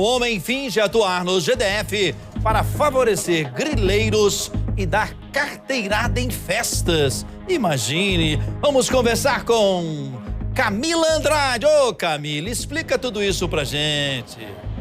O homem finge atuar no GDF para favorecer grileiros e dar carteirada em festas. Imagine, vamos conversar com Camila Andrade. Ô, Camila, explica tudo isso pra gente.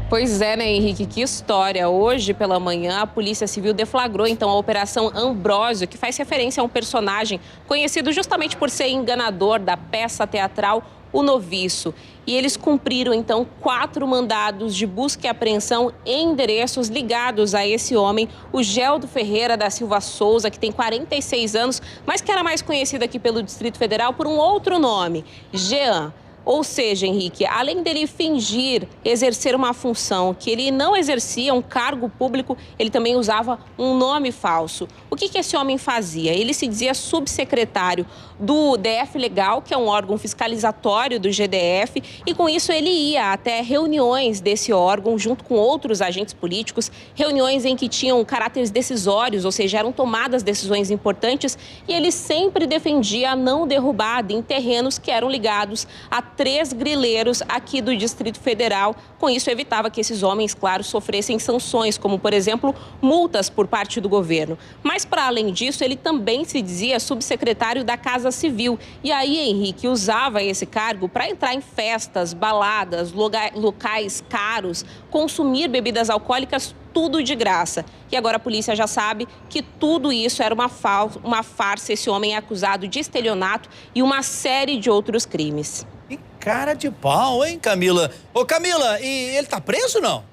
Pois é, né, Henrique? Que história. Hoje, pela manhã, a Polícia Civil deflagrou, então, a Operação Ambrósio, que faz referência a um personagem conhecido justamente por ser enganador da peça teatral O Noviço. E eles cumpriram, então, 4 mandados de busca e apreensão em endereços ligados a esse homem, o Geldo Ferreira da Silva Souza, que tem 46 anos, mas que era mais conhecido aqui pelo Distrito Federal por um outro nome, Jean. Ou seja, Henrique, além dele fingir exercer uma função que ele não exercia, um cargo público, ele também usava um nome falso. O que esse homem fazia? Ele se dizia subsecretário do DF Legal, que é um órgão fiscalizatório do GDF, e com isso ele ia até reuniões desse órgão junto com outros agentes políticos, reuniões em que tinham caráteres decisórios, ou seja, eram tomadas decisões importantes, e ele sempre defendia a não derrubada em terrenos que eram ligados a 3 grileiros aqui do Distrito Federal. Com isso, evitava que esses homens, claro, sofressem sanções, como, por exemplo, multas por parte do governo. Mas, para além disso, ele também se dizia subsecretário da Casa Civil. E aí, Henrique, usava esse cargo para entrar em festas, baladas, locais caros, consumir bebidas alcoólicas, tudo de graça. E agora a polícia já sabe que tudo isso era uma farsa. Esse homem é acusado de estelionato e uma série de outros crimes. Que cara de pau, hein, Camila? Ô, Camila, e ele tá preso, não?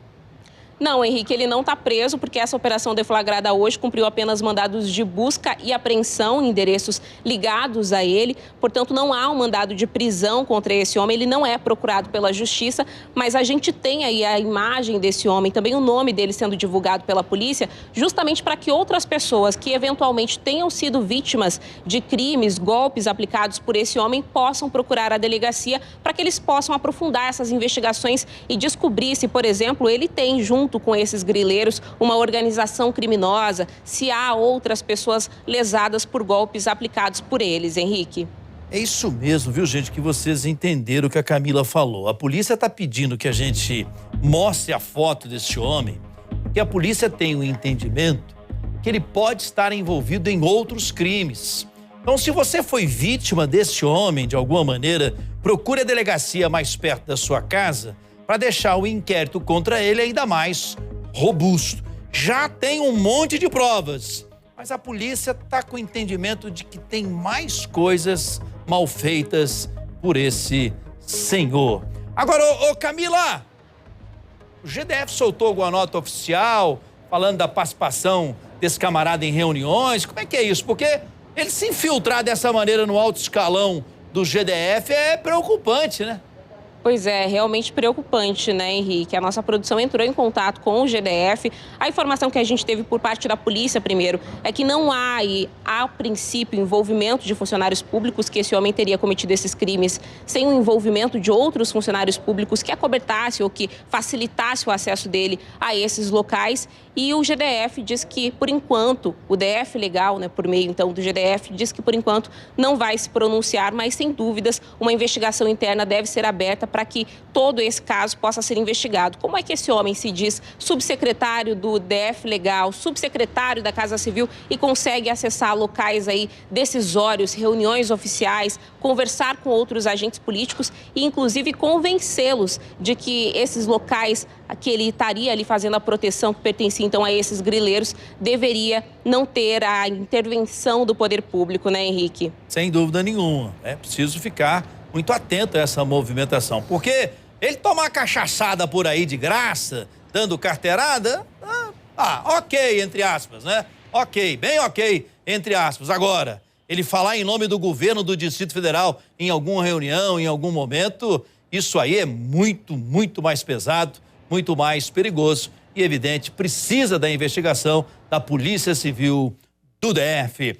Não, Henrique, ele não está preso porque essa operação deflagrada hoje cumpriu apenas mandados de busca e apreensão em endereços ligados a ele. Portanto, não há um mandado de prisão contra esse homem. Ele não é procurado pela justiça, mas a gente tem aí a imagem desse homem, também o nome dele sendo divulgado pela polícia, justamente para que outras pessoas que eventualmente tenham sido vítimas de crimes, golpes aplicados por esse homem, possam procurar a delegacia para que eles possam aprofundar essas investigações e descobrir se, por exemplo, ele tem junto com esses grileiros uma organização criminosa, se há outras pessoas lesadas por golpes aplicados por eles, Henrique. É isso mesmo, viu, gente, que vocês entenderam o que a Camila falou. A polícia está pedindo que a gente mostre a foto desse homem, que a polícia tem um entendimento que ele pode estar envolvido em outros crimes. Então, se você foi vítima desse homem, de alguma maneira, procure a delegacia mais perto da sua casa para deixar o inquérito contra ele ainda mais robusto. Já tem um monte de provas, mas a polícia está com o entendimento de que tem mais coisas mal feitas por esse senhor. Agora, ô Camila, o GDF soltou alguma nota oficial falando da participação desse camarada em reuniões? Como é que é isso? Porque ele se infiltrar dessa maneira no alto escalão do GDF é preocupante, né? Pois é, realmente preocupante, né, Henrique? A nossa produção entrou em contato com o GDF. A informação que a gente teve por parte da polícia, primeiro, é que não há, a princípio, envolvimento de funcionários públicos, que esse homem teria cometido esses crimes sem o envolvimento de outros funcionários públicos que acobertasse ou que facilitasse o acesso dele a esses locais. E o GDF diz que, por enquanto, o DF Legal, né, por meio, então, do GDF, diz que, por enquanto, não vai se pronunciar, mas, sem dúvidas, uma investigação interna deve ser aberta para que todo esse caso possa ser investigado. Como é que esse homem se diz subsecretário do DF Legal, subsecretário da Casa Civil e consegue acessar locais aí decisórios, reuniões oficiais, conversar com outros agentes políticos e, inclusive, convencê-los de que esses locais que ele estaria ali fazendo a proteção que pertencia, então, a esses grileiros, deveria não ter a intervenção do poder público, né, Henrique? Sem dúvida nenhuma. É preciso ficar muito atento a essa movimentação, porque ele tomar cachaçada por aí de graça, dando carteirada, ok, entre aspas, né? Ok, bem ok, entre aspas. Agora, ele falar em nome do governo do Distrito Federal em alguma reunião, em algum momento, isso aí é muito, muito mais pesado, muito mais perigoso e, evidente, precisa da investigação da Polícia Civil do DF.